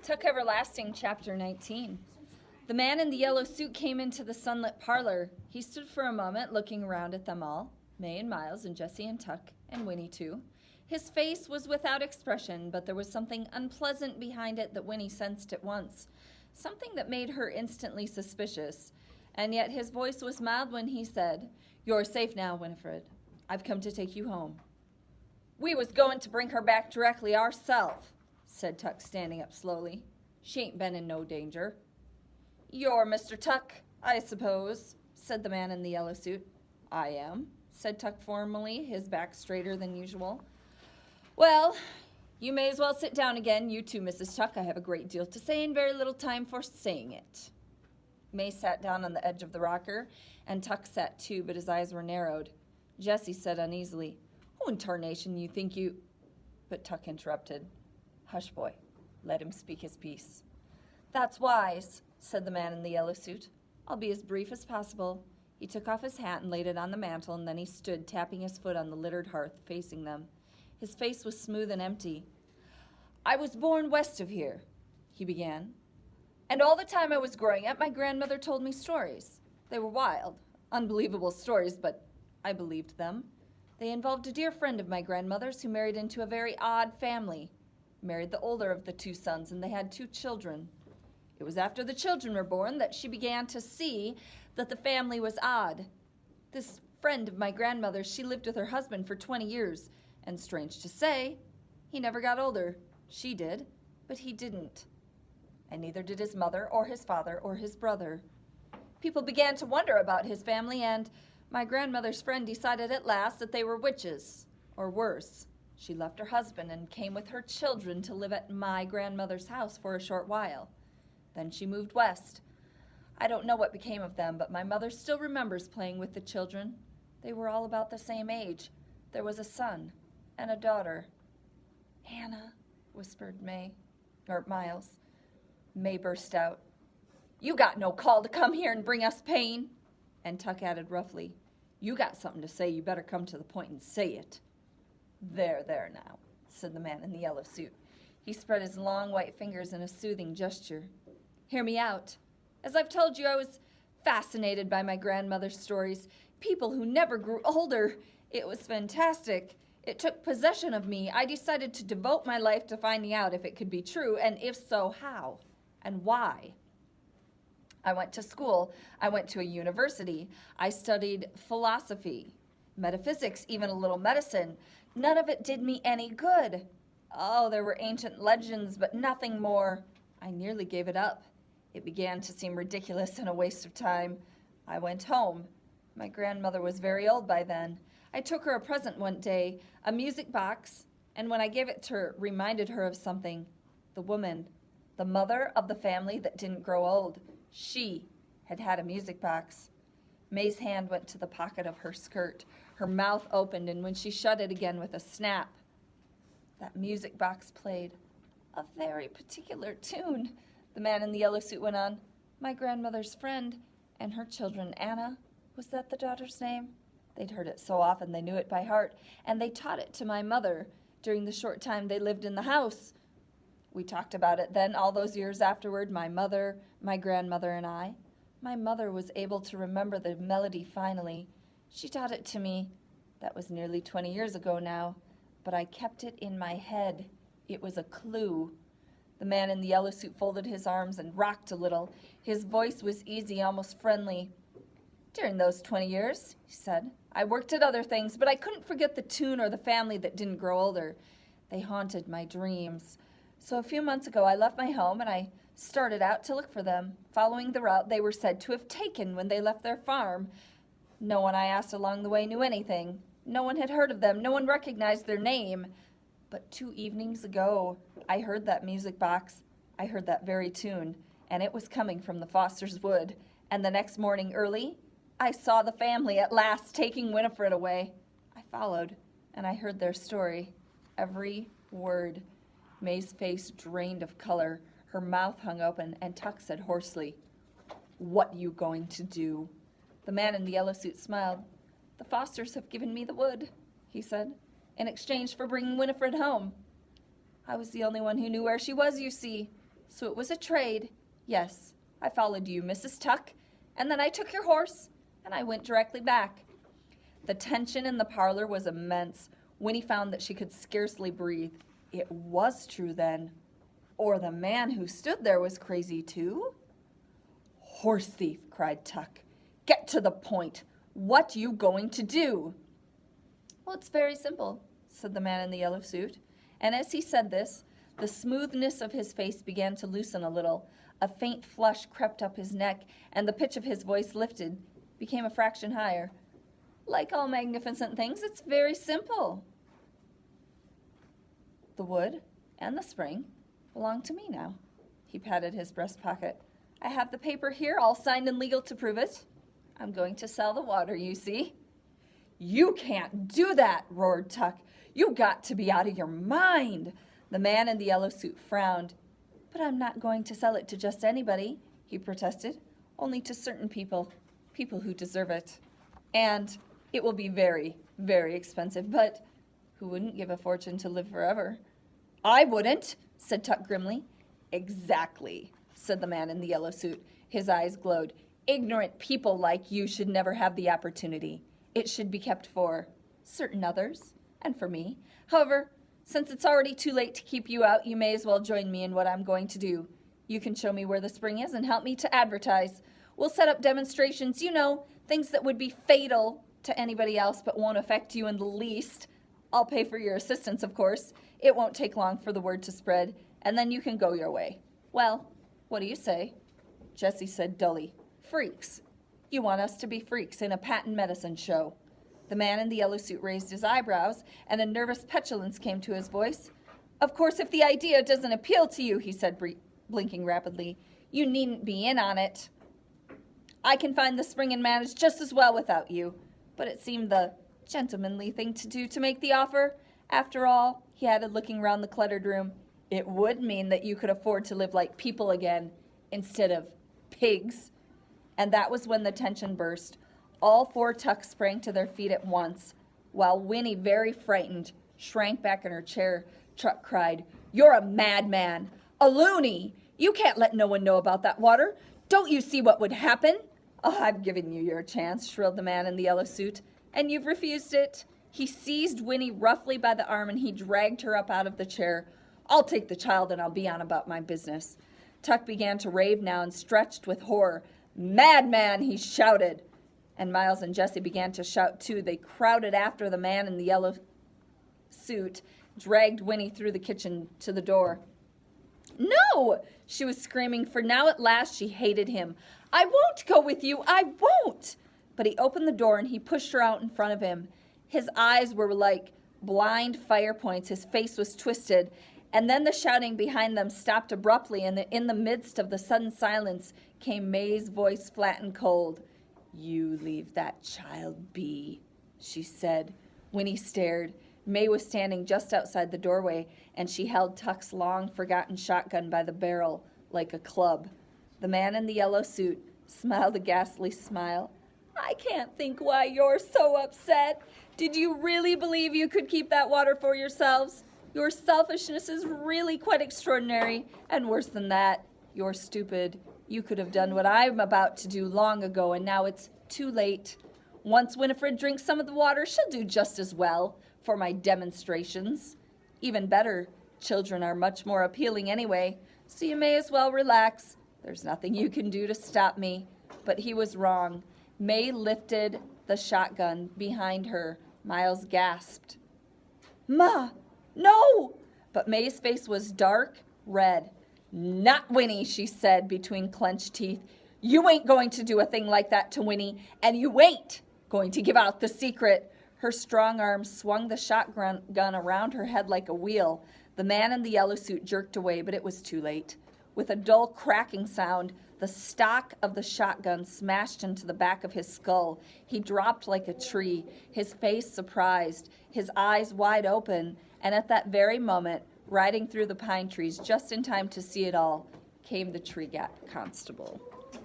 Tuck Everlasting, Chapter 19. The man in the yellow suit came into the sunlit parlor. He stood for a moment looking around at them all, May and Miles and Jessie and Tuck and Winnie too. His face was without expression, but there was something unpleasant behind it that Winnie sensed at once, something that made her instantly suspicious. And yet his voice was mild when he said, "You're safe now, Winifred. I've come to take you home." "We was going to bring her back directly ourself," said Tuck, standing up slowly. "She ain't been in no danger." "You're Mr. Tuck, I suppose," said the man in the yellow suit. "I am," said Tuck formally, his back straighter than usual. "Well, you may as well sit down again, you too, Mrs. Tuck. I have a great deal to say and very little time for saying it." May sat down on the edge of the rocker, and Tuck sat too, but his eyes were narrowed. Jessie said uneasily, "Who in tarnation you think you—" But Tuck interrupted. "Hush, boy. Let him speak his piece." "That's wise," said the man in the yellow suit. "I'll be as brief as possible." He took off his hat and laid it on the mantel, and then he stood, tapping his foot on the littered hearth, facing them. His face was smooth and empty. "I was born west of here," he began. "And all the time I was growing up, my grandmother told me stories. They were wild, unbelievable stories, but I believed them. They involved a dear friend of my grandmother's who married into a very odd family. Married the older of the two sons, and they had 2 children. It was after the children were born that she began to see that the family was odd. This friend of my grandmother's, she lived with her husband for 20 years, and strange to say, he never got older. She did, but he didn't. And neither did his mother or his father or his brother. People began to wonder about his family, and my grandmother's friend decided at last that they were witches, or worse. She left her husband and came with her children to live at my grandmother's house for a short while. Then she moved west. I don't know what became of them, but my mother still remembers playing with the children. They were all about the same age. There was a son and a daughter." "Anna," whispered Miles. May burst out, "You got no call to come here and bring us pain." And Tuck added roughly, "You got something to say, you better come to the point and say it." There now," said the man in the yellow suit. He spread his long white fingers in a soothing gesture. "Hear me out. As I've told you, I was fascinated by my grandmother's stories. People who never grew older. It was fantastic. It took possession of me. I decided to devote my life to finding out if it could be true, and if so, how and why. I went to school. I went to a university. I studied philosophy, metaphysics, even a little medicine. None of it did me any good. Oh, there were ancient legends, but nothing more. I nearly gave it up. It began to seem ridiculous and a waste of time. I went home. My grandmother was very old by then. I took her a present one day, a music box, and when I gave it to her, reminded her of something. The woman, the mother of the family that didn't grow old, she had had a music box." May's hand went to the pocket of her skirt. Her mouth opened, and when she shut it again with a snap, that music box played a very particular tune. The man in the yellow suit went on. "My grandmother's friend and her children, Anna, was that the daughter's name? They'd heard it so often they knew it by heart, and they taught it to my mother during the short time they lived in the house. We talked about it then all those years afterward, my mother, my grandmother, and I. My mother was able to remember the melody finally. She taught it to me. That was nearly 20 years ago now, but I kept it in my head. It was a clue." The man in the yellow suit folded his arms and rocked a little. His voice was easy, almost friendly. "During those 20 years, he said, I worked at other things, but I couldn't forget the tune or the family that didn't grow older. They haunted my dreams. So a few months ago, I left my home and I started out to look for them, following the route they were said to have taken when they left their farm. No one I asked along the way knew anything. No one had heard of them. No one recognized their name. But 2 evenings ago, I heard that music box. I heard that very tune, and it was coming from the Foster's wood. And the next morning early, I saw the family at last taking Winifred away. I followed, and I heard their story. Every word." May's face drained of color. Her mouth hung open, and Tuck said hoarsely, "What you going to do?" The man in the yellow suit smiled. "The Fosters have given me the wood," he said, "in exchange for bringing Winifred home. I was the only one who knew where she was, you see. So it was a trade. Yes, I followed you, Mrs. Tuck, and then I took your horse, and I went directly back. The tension in the parlor was immense. Winnie found that she could scarcely breathe. It was true then. Or the man who stood there was crazy too? Horse thief, cried Tuck. Get to the point. What you going to do? Well, it's very simple, said the man in the yellow suit. And as he said this, the smoothness of his face began to loosen a little. A faint flush crept up his neck, and the pitch of his voice lifted, became a fraction higher. Like all magnificent things, it's very simple. The wood and the spring belong to me now. He patted his breast pocket. I have the paper here, all signed and legal to prove it. I'm going to sell the water, you see. You can't do that, roared Tuck. You got to be out of your mind. The man in the yellow suit frowned. But I'm not going to sell it to just anybody, he protested. Only to certain people, people who deserve it. And it will be very, very expensive, but who wouldn't give a fortune to live forever? I wouldn't, said Tuck grimly. Exactly, said the man in the yellow suit. His eyes glowed. Ignorant people like you should never have the opportunity. It should be kept for certain others, and for me. However, since it's already too late to keep you out, you may as well join me in what I'm going to do. You can show me where the spring is and help me to advertise. We'll set up demonstrations, you know, things that would be fatal to anybody else but won't affect you in the least. I'll pay for your assistance, of course. It won't take long for the word to spread, and then you can go your way. Well, what do you say? Jessie said dully. Freaks. You want us to be freaks in a patent medicine show. The man in the yellow suit raised his eyebrows, and a nervous petulance came to his voice. Of course, if the idea doesn't appeal to you, he said, blinking rapidly, you needn't be in on it. I can find the spring and manage just as well without you. But it seemed the gentlemanly thing to do to make the offer. After all, he added, looking round the cluttered room, it would mean that you could afford to live like people again, instead of pigs. And that was when the tension burst. All four Tucks sprang to their feet at once, while Winnie, very frightened, shrank back in her chair. Tuck cried, You're a madman, a loony. You can't let no one know about that water. Don't you see what would happen? Oh, I've given you your chance, shrilled the man in the yellow suit, and you've refused it. He seized Winnie roughly by the arm and he dragged her up out of the chair. I'll take the child and I'll be on about my business. Tuck began to rave now and stretched with horror. Madman, he shouted. And Miles and Jessie began to shout too. They crowded after the man in the yellow suit, dragged Winnie through the kitchen to the door. No, she was screaming, for now at last she hated him. I won't go with you, I won't. But he opened the door and he pushed her out in front of him. His eyes were like blind fire points. His face was twisted. And then the shouting behind them stopped abruptly, and in the midst of the sudden silence came May's voice, flat and cold. You leave that child be, she said. Winnie stared. May was standing just outside the doorway, and she held Tuck's long forgotten shotgun by the barrel like a club. The man in the yellow suit smiled a ghastly smile. I can't think why you're so upset. Did you really believe you could keep that water for yourselves? Your selfishness is really quite extraordinary, and worse than that, you're stupid. You could have done what I'm about to do long ago, and now it's too late. Once Winifred drinks some of the water, she'll do just as well for my demonstrations. Even better, children are much more appealing anyway, so you may as well relax. There's nothing you can do to stop me. But he was wrong. May lifted the shotgun behind her. Miles gasped. Ma, no! But May's face was dark red. Not Winnie, she said between clenched teeth. You ain't going to do a thing like that to Winnie, and you ain't going to give out the secret. Her strong arms swung the shotgun around her head like a wheel. The man in the yellow suit jerked away, but it was too late. With a dull cracking sound, the stock of the shotgun smashed into the back of his skull. He dropped like a tree, his face surprised, his eyes wide open, and at that very moment, riding through the pine trees just in time to see it all, came the tree constable.